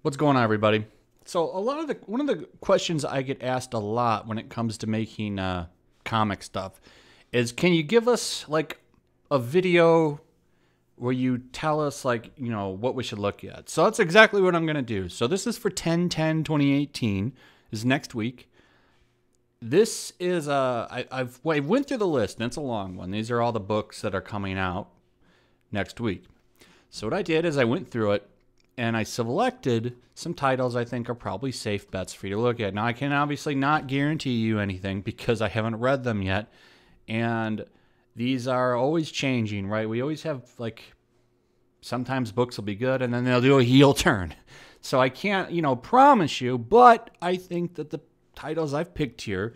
What's going on, everybody? So one of the questions I get asked a lot when it comes to making comic stuff is, can you give us like a video where you tell us what we should look at? So that's exactly what I'm gonna do. So this is for 10/10/2018. Is next week. This is I went through the list, and it's a long one. These are all the books that are coming out next week. So what I did is I went through it, and I selected some titles I think are probably safe bets for you to look at. Now, I can obviously not guarantee you anything because I haven't read them yet, and these are always changing, right? We always have, sometimes books will be good, and then they'll do a heel turn. So I can't, promise you, but I think that the titles I've picked here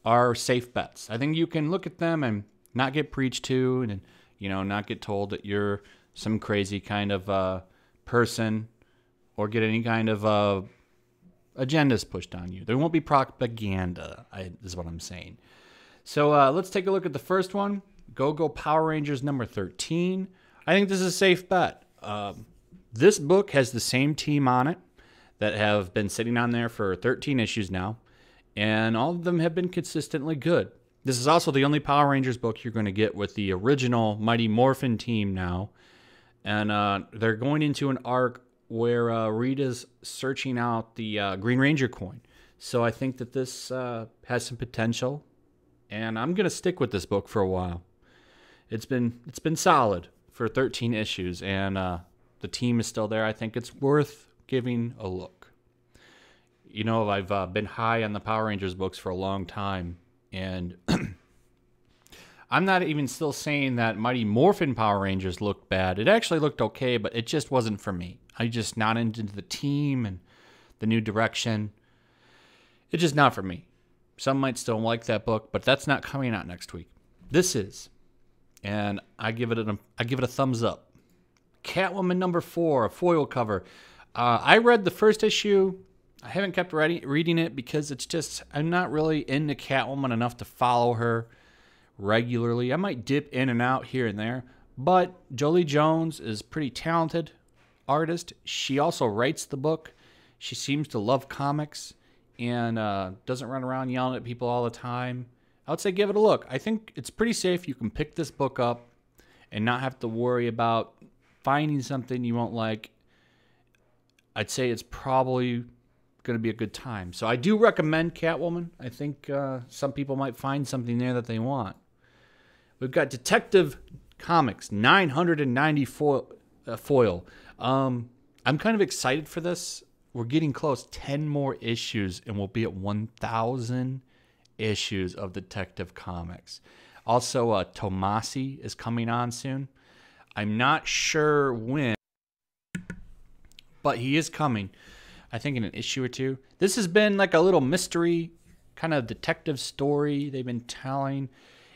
are safe bets. I think you can look at them and not get preached to, and, not get told that you're some crazy kind of person or get any kind of agendas pushed on you. There won't be propaganda, is what I'm saying. So let's take a look at the first one. Go Power Rangers number 13. I think this is a safe bet. This book has the same team on it that have been sitting on there for 13 issues now, and all of them have been consistently good. This is also the only Power Rangers book you're going to get with the original Mighty Morphin team now. And they're going into an arc where Rita's searching out the Green Ranger coin. So I think that this has some potential, and I'm going to stick with this book for a while. It's been solid for 13 issues, and the team is still there. I think it's worth giving a look. I've been high on the Power Rangers books for a long time, and I'm not even still saying that Mighty Morphin Power Rangers looked bad. It actually looked okay, but it just wasn't for me. I just not into the team and the new direction. It's just not for me. Some might still like that book, but that's not coming out next week. This is, and I give it a thumbs up. Catwoman number 4, a foil cover. I read the first issue. I haven't kept reading it because I'm not really into Catwoman enough to follow her regularly. I might dip in and out here and there, but Jolie Jones is pretty talented artist. She also writes the book. She seems to love comics and doesn't run around yelling at people all the time. I would say give it a look. I think it's pretty safe. You can pick this book up and not have to worry about finding something you won't like. I'd say it's probably going to be a good time. So I do recommend Catwoman. I think some people might find something there that they want. We've got Detective Comics 990 foil. I'm kind of excited for this. We're getting close. 10 more issues, and we'll be at 1,000 issues of Detective Comics. Also, Tomasi is coming on soon. I'm not sure when, but he is coming. I think in an issue or two. This has been like a little mystery kind of detective story they've been telling.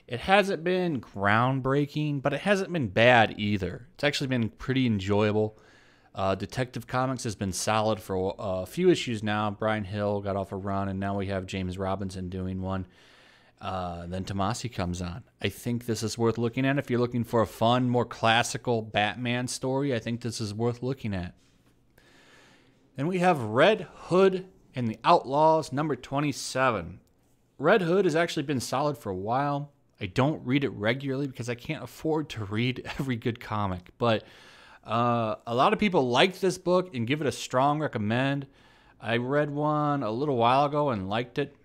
It hasn't been groundbreaking, but it hasn't been bad either. It's actually been pretty enjoyable. Detective Comics has been solid for a few issues now. Brian Hill got off a run, and now we have James Robinson doing one. Then Tomasi comes on. I think this is worth looking at. If you're looking for a fun, more classical Batman story, I think this is worth looking at. Then we have Red Hood and the Outlaws, number 27. Red Hood has actually been solid for a while. I don't read it regularly because I can't afford to read every good comic. But a lot of people like this book and give it a strong recommend. I read one a little while ago and liked it.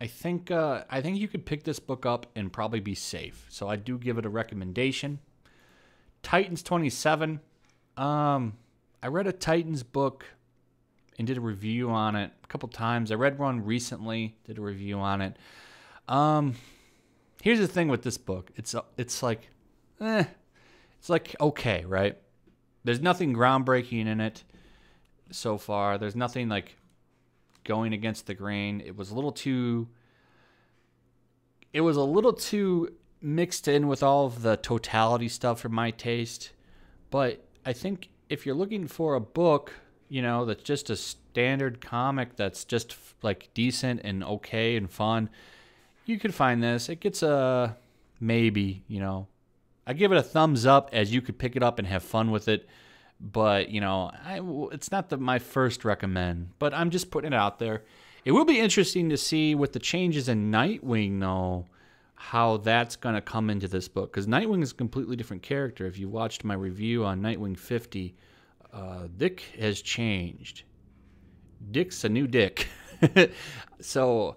I think you could pick this book up and probably be safe. So I do give it a recommendation. Titans 27. I read a Titans book and did a review on it a couple times. I read one recently, did a review on it. Here's the thing with this book. It's like okay, right? There's nothing groundbreaking in it so far. There's nothing like going against the grain. It was a little too mixed in with all of the totality stuff for my taste. But I think if you're looking for a book, that's just a standard comic that's just like decent and okay and fun, you could find this. It gets a maybe, I give it a thumbs up, as you could pick it up and have fun with it. But, you know, it's not my first recommend, but I'm just putting it out there. It will be interesting to see with the changes in Nightwing, though, how that's going to come into this book. Because Nightwing is a completely different character. If you watched my review on Nightwing 50, Dick has changed. Dick's a new Dick. So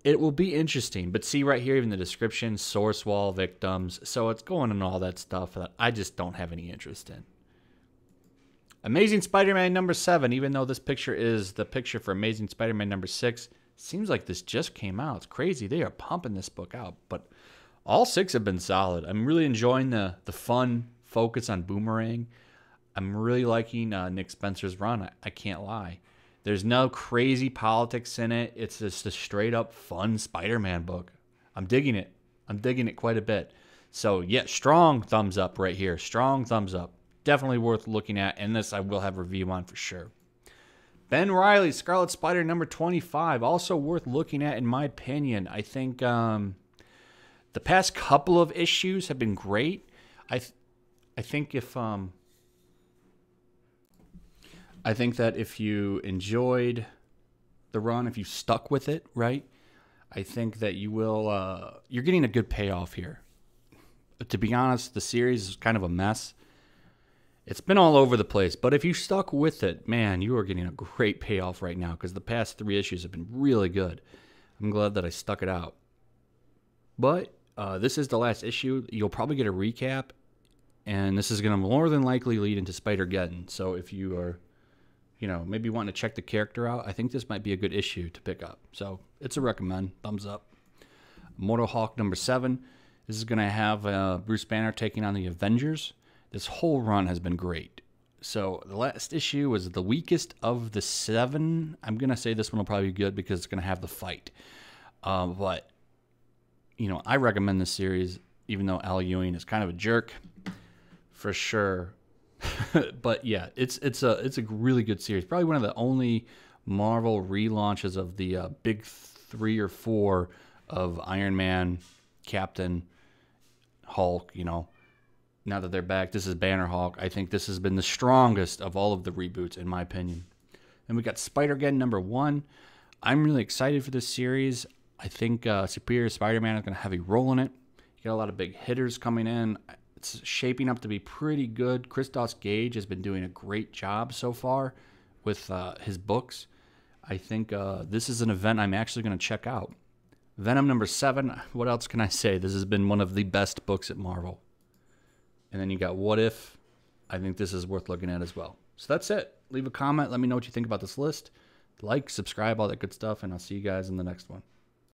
it will be interesting. But see right here, even the description, source wall victims. So it's going on all that stuff that I just don't have any interest in. Amazing Spider-Man number 7, even though this picture is the picture for Amazing Spider-Man number 6, seems like this just came out. It's crazy. They are pumping this book out. But all 6 have been solid. I'm really enjoying the fun focus on Boomerang. I'm really liking Nick Spencer's run. I can't lie. There's no crazy politics in it. It's just a straight-up fun Spider-Man book. I'm digging it. I'm digging it quite a bit. So, yeah, strong thumbs up right here. Strong thumbs up. Definitely worth looking at, and this I will have a review on for sure. Ben Reilly, Scarlet Spider number 25, also worth looking at in my opinion. I think the past couple of issues have been great. I think that if you enjoyed the run, if you stuck with it, right, I think that you will. You're getting a good payoff here. But to be honest, the series is kind of a mess. It's been all over the place, but if you stuck with it, man, you are getting a great payoff right now because the past 3 issues have been really good. I'm glad that I stuck it out. But this is the last issue. You'll probably get a recap, and this is going to more than likely lead into Spider-Geddon. So if you are, you know, maybe wanting to check the character out, I think this might be a good issue to pick up. So it's a recommend. Thumbs up. Mortal Hulk number 7. This is going to have Bruce Banner taking on the Avengers. This whole run has been great. So the last issue was the weakest of the 7. I'm going to say this one will probably be good because it's going to have the fight. But, you know, I recommend this series, even though Al Ewing is kind of a jerk, for sure. But, yeah, it's a really good series. Probably one of the only Marvel relaunches of the big 3 or 4 of Iron Man, Captain, Hulk, you know. Now that they're back, this is Banner Hulk. I think this has been the strongest of all of the reboots, in my opinion. Then we got Spider-Geddon number 1. I'm really excited for this series. I think Superior Spider-Man is going to have a role in it. You got a lot of big hitters coming in. It's shaping up to be pretty good. Christos Gage has been doing a great job so far with his books. I think this is an event I'm actually going to check out. Venom number 7. What else can I say? This has been one of the best books at Marvel. And then you got What If. I think this is worth looking at as well. So that's it. Leave a comment. Let me know what you think about this list. Like, subscribe, all that good stuff. And I'll see you guys in the next one.